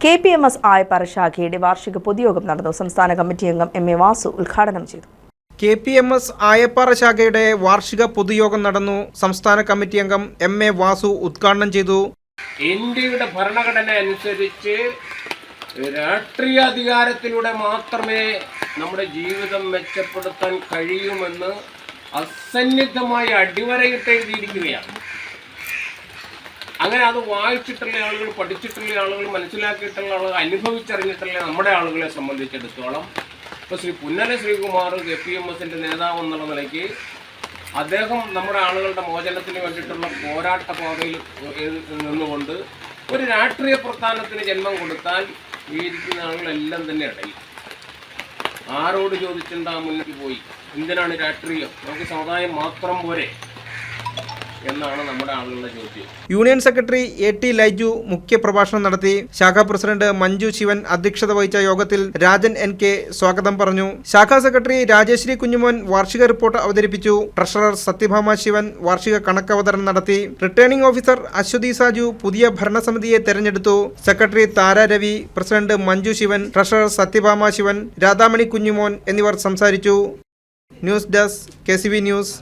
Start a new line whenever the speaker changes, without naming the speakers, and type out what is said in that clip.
KPMS ആയപ്പാറ ശാഖയുടെ വാർഷിക പൊതുയോഗം നടന്നു. സംസ്ഥാന കമ്മിറ്റി അംഗം MA വാസു ഉദ്ഘാടനം ചെയ്തു.
KPMS ആയപ്പാറ ശാഖയുടെ വാർഷിക പൊതുയോഗം നടന്നു. സംസ്ഥാന കമ്മിറ്റി അംഗം MA വാസു ഉദ്ഘാടനം ചെയ്തു.
ഇന്ത്യയുടെ ഭരണഘടന അനുസരിച്ച് രാഷ്ട്രീയ അധികാരത്തിലൂടെ മാത്രമേ നമ്മുടെ ജീവിതം മെച്ചപ്പെടുത്താൻ കഴിയുമെന്ന് അസന്നിഗ്ധമായി അടിവരയിട്ട് എഴുതിയിരിക്കുകയാണ്. അങ്ങനെ അത് വായിച്ചിട്ടുള്ള ആളുകൾ, പഠിച്ചിട്ടുള്ള ആളുകൾ, മനസ്സിലാക്കിയിട്ടുള്ള ആളുകൾ, അനുഭവിച്ചറിഞ്ഞിട്ടുള്ള നമ്മുടെ ആളുകളെ സംബന്ധിച്ചിടത്തോളം ഇപ്പോൾ പുന്നല ശ്രീകുമാർ KPMSന്റെ നേതാവ് എന്നുള്ള നിലയ്ക്ക് അദ്ദേഹം നമ്മുടെ ആളുകളുടെ മോചനത്തിന് വേണ്ടിയിട്ടുള്ള പോരാട്ട പാതയിൽ നിന്നുകൊണ്ട് ഒരു രാഷ്ട്രീയ പ്രസ്ഥാനത്തിന് ജന്മം കൊടുത്താൽ ഈ ഇരിക്കുന്ന ആളുകളെല്ലാം തന്നെ ഇടയിൽ ആരോട് ചോദിച്ചെന്താ മുന്നിൽ പോയി, എന്തിനാണ് രാഷ്ട്രീയം, നമുക്ക് സമുദായം മാത്രം പോരെ എന്നാണ് നമ്മുടെ ആളുകളുടെ ചോദ്യം.
യൂണിയൻ സെക്രട്ടറി AT ലൈജു മുഖ്യപ്രഭാഷണം നടത്തി. ശാഖാ പ്രസിഡന്റ് മഞ്ജു ശിവൻ അധ്യക്ഷത വഹിച്ച യോഗത്തിൽ രാജൻ NK സ്വാഗതം പറഞ്ഞു. ശാഖാ സെക്രട്ടറി രാജശ്രീ കുഞ്ഞുമോൻ വാർഷിക റിപ്പോർട്ട് അവതരിപ്പിച്ചു. ട്രഷറർ സത്യഭാമ ശിവൻ വാർഷിക കണക്ക് അവതരണം നടത്തി. റിട്ടേണിംഗ് ഓഫീസർ അശ്വതി സാജു പുതിയ ഭരണസമിതിയെ തെരഞ്ഞെടുത്തു. സെക്രട്ടറി താര രവി, പ്രസിഡന്റ് മഞ്ജു ശിവൻ, ട്രഷറർ സത്യഭാമ ശിവൻ, രാധാമണി കുഞ്ഞുമോൻ എന്നിവർ സംസാരിച്ചു. News desk KCV news.